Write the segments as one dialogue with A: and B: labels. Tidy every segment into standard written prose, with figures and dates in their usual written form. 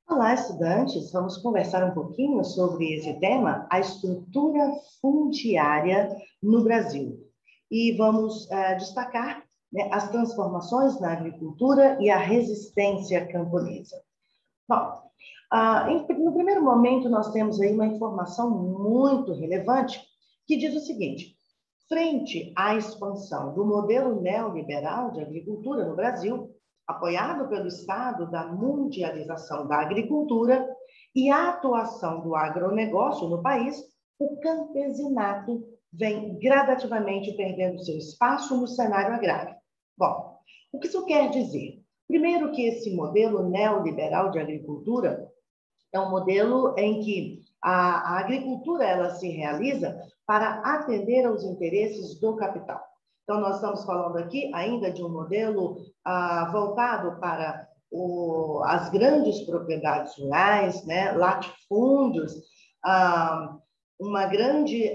A: Olá, estudantes! Vamos conversar um pouquinho sobre esse tema, a estrutura fundiária no Brasil. E vamos destacar, né, as transformações na agricultura e a resistência camponesa. Bom, no primeiro momento, nós temos aí uma informação muito relevante que diz o seguinte: frente à expansão do modelo neoliberal de agricultura no Brasil, apoiado pelo Estado da mundialização da agricultura e a atuação do agronegócio no país, o campesinato vem gradativamente perdendo seu espaço no cenário agrário. Bom, o que isso quer dizer? Primeiro que esse modelo neoliberal de agricultura é um modelo em que a agricultura ela se realiza para atender aos interesses do capital. Então, nós estamos falando aqui ainda de um modelo voltado para as grandes propriedades rurais, né, latifúndios, uma grande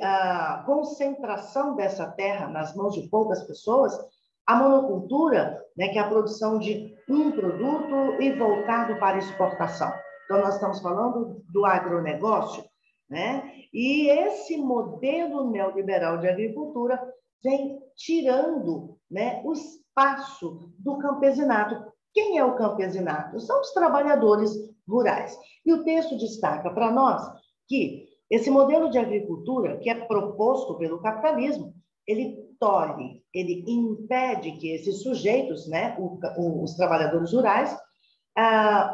A: concentração dessa terra nas mãos de poucas pessoas, a monocultura, né, que é a produção de um produto e voltado para exportação. Então, nós estamos falando do agronegócio, né? E esse modelo neoliberal de agricultura vem tirando, né, o espaço do campesinato. Quem é o campesinato? São os trabalhadores rurais. E o texto destaca para nós que esse modelo de agricultura, que é proposto pelo capitalismo, ele tolhe, ele impede que esses sujeitos, né, os trabalhadores rurais,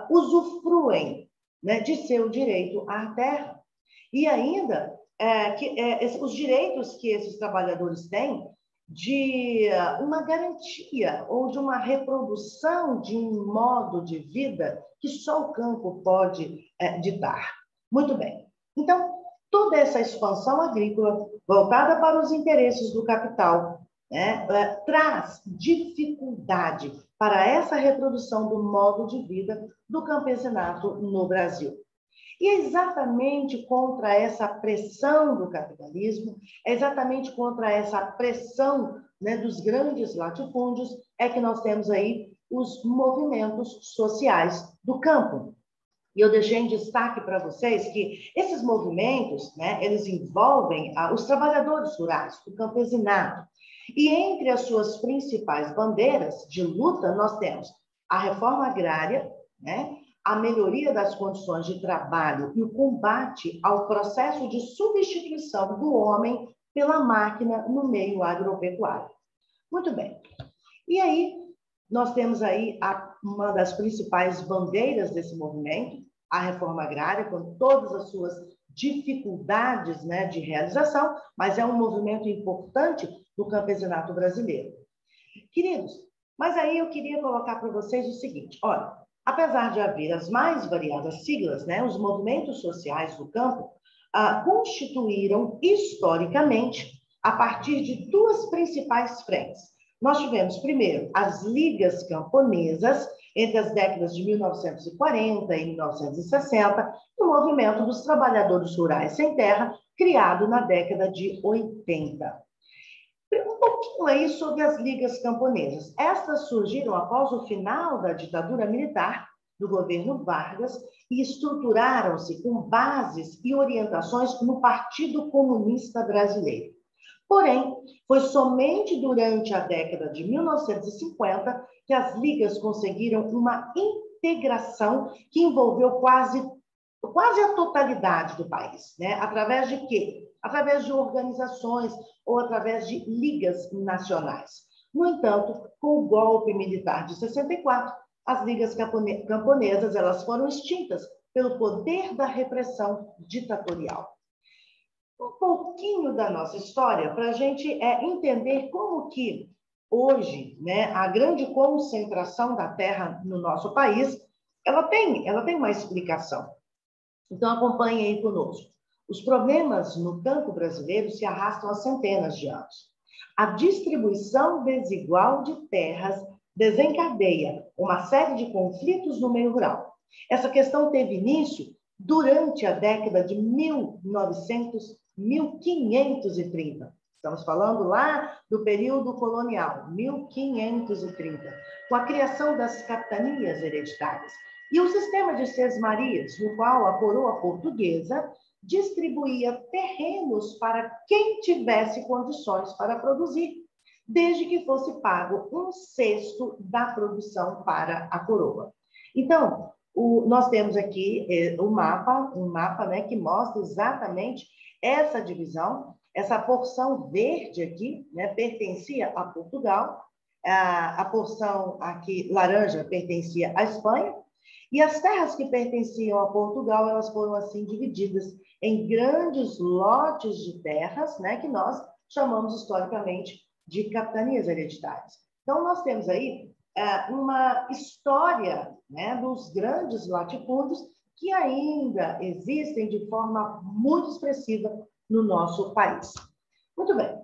A: usufruem, né, de seu direito à terra. E ainda, os direitos que esses trabalhadores têm de uma garantia ou de uma reprodução de um modo de vida que só o campo pode ditar. Muito bem. Então, toda essa expansão agrícola voltada para os interesses do capital, né, traz dificuldade para essa reprodução do modo de vida do campesinato no Brasil. E é exatamente contra essa pressão do capitalismo, é exatamente contra essa pressão, né, dos grandes latifúndios, é que nós temos aí os movimentos sociais do campo. E eu deixei em destaque para vocês que esses movimentos, né, eles envolvem os trabalhadores rurais, o campesinato. E entre as suas principais bandeiras de luta, nós temos a reforma agrária, né, a melhoria das condições de trabalho e o combate ao processo de substituição do homem pela máquina no meio agropecuário. Muito bem. E aí, nós temos aí uma das principais bandeiras desse movimento, a reforma agrária, com todas as suas dificuldades, né, de realização, mas é um movimento importante do campesinato brasileiro. Queridos, mas aí eu queria colocar para vocês o seguinte: olha, apesar de haver as mais variadas siglas, né, os movimentos sociais do campo constituíram historicamente a partir de duas principais frentes. Nós tivemos, primeiro, as ligas camponesas, entre as décadas de 1940 e 1960, e o movimento dos trabalhadores rurais sem terra, criado na década de 80. Um pouquinho aí sobre as ligas camponesas. Estas surgiram após o final da ditadura militar do governo Vargas e estruturaram-se com bases e orientações no Partido Comunista Brasileiro. Porém, foi somente durante a década de 1950 que as ligas conseguiram uma integração que envolveu quase a totalidade do país, né? Através de quê? Através de organizações ou através de ligas nacionais. No entanto, com o golpe militar de 64, as ligas camponesas elas foram extintas pelo poder da repressão ditatorial. Um pouquinho da nossa história para a gente entender como que hoje, né, a grande concentração da terra no nosso país, ela tem uma explicação. Então, acompanhe aí conosco. Os problemas no campo brasileiro se arrastam há centenas de anos. A distribuição desigual de terras desencadeia uma série de conflitos no meio rural. Essa questão teve início durante a década de 1530. Estamos falando lá do período colonial, 1530, com a criação das capitanias hereditárias, E o sistema de sesmarias, no qual a coroa portuguesa distribuía terrenos para quem tivesse condições para produzir, desde que fosse pago 1/6 da produção para a coroa. Então, nós temos aqui um mapa, né, que mostra exatamente essa divisão. Essa porção verde aqui, né, pertencia a Portugal, a porção aqui laranja pertencia à Espanha, e as terras que pertenciam a Portugal, elas foram assim divididas em grandes lotes de terras, né, que nós chamamos historicamente de capitanias hereditárias. Então, nós temos aí uma história, né, dos grandes latifúndios que ainda existem de forma muito expressiva no nosso país. Muito bem.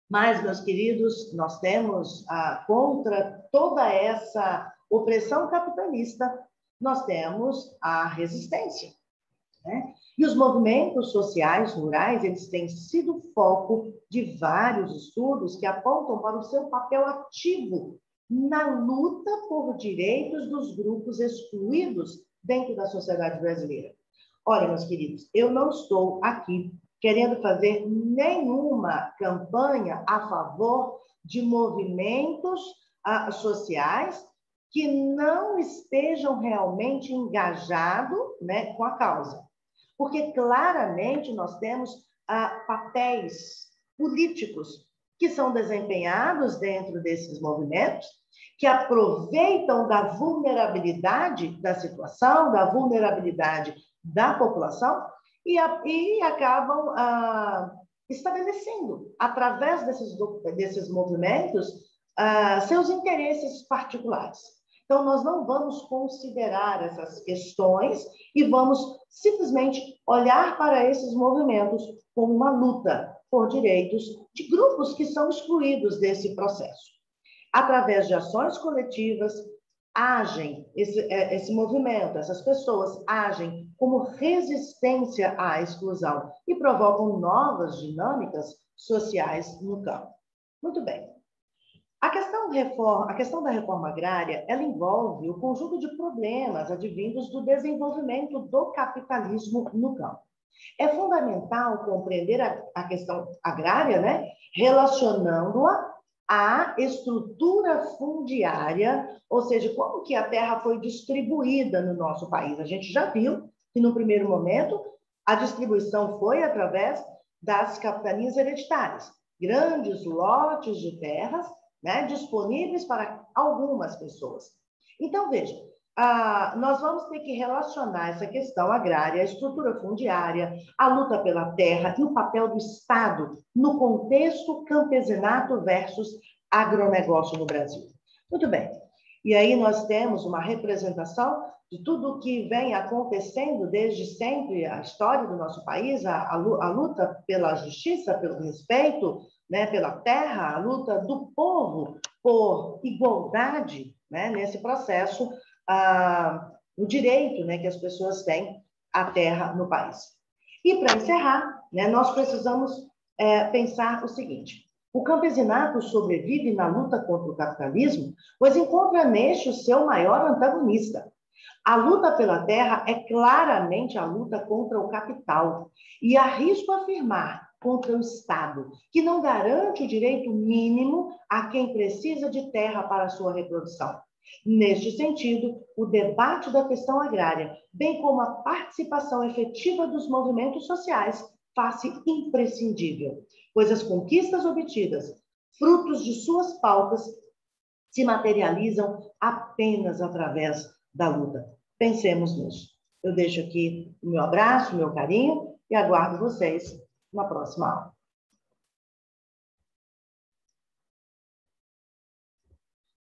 A: Mas, meus queridos, nós temos, contra toda essa opressão capitalista, nós temos a resistência, né? E os movimentos sociais rurais, eles têm sido foco de vários estudos que apontam para o seu papel ativo na luta por direitos dos grupos excluídos dentro da sociedade brasileira. Olha, meus queridos, eu não estou aqui querendo fazer nenhuma campanha a favor de movimentos sociais que não estejam realmente engajados, né, com a causa. Porque claramente nós temos papéis políticos que são desempenhados dentro desses movimentos, que aproveitam da vulnerabilidade da situação, da vulnerabilidade da população, e acabam estabelecendo, através desses movimentos, seus interesses particulares. Então, nós não vamos considerar essas questões e vamos simplesmente olhar para esses movimentos como uma luta por direitos de grupos que são excluídos desse processo. Através de ações coletivas, esse movimento, essas pessoas agem como resistência à exclusão e provocam novas dinâmicas sociais no campo. Muito bem. A questão da reforma agrária, ela envolve o conjunto de problemas advindos do desenvolvimento do capitalismo no campo. É fundamental compreender a questão agrária, né, relacionando-a à estrutura fundiária, ou seja, como que a terra foi distribuída no nosso país. A gente já viu que, no primeiro momento, a distribuição foi através das capitanias hereditárias, grandes lotes de terras, né, disponíveis para algumas pessoas. Então, veja, nós vamos ter que relacionar essa questão agrária, a estrutura fundiária, a luta pela terra e o papel do Estado no contexto campesinato versus agronegócio no Brasil. Muito bem. E aí nós temos uma representação de tudo o que vem acontecendo desde sempre, a história do nosso país, a luta pela justiça, pelo respeito, né, pela terra, a luta do povo por igualdade, né, nesse processo, o direito, né, que as pessoas têm à terra no país. E, para encerrar, né, nós precisamos pensar o seguinte: o campesinato sobrevive na luta contra o capitalismo, pois encontra neste o seu maior antagonista. A luta pela terra é claramente a luta contra o capital, e arrisco afirmar contra o Estado, que não garante o direito mínimo a quem precisa de terra para sua reprodução. Neste sentido, o debate da questão agrária, bem como a participação efetiva dos movimentos sociais, faz-se imprescindível, pois as conquistas obtidas, frutos de suas pautas, se materializam apenas através da luta. Pensemos nisso. Eu deixo aqui o meu abraço, o meu carinho e aguardo vocês na próxima aula.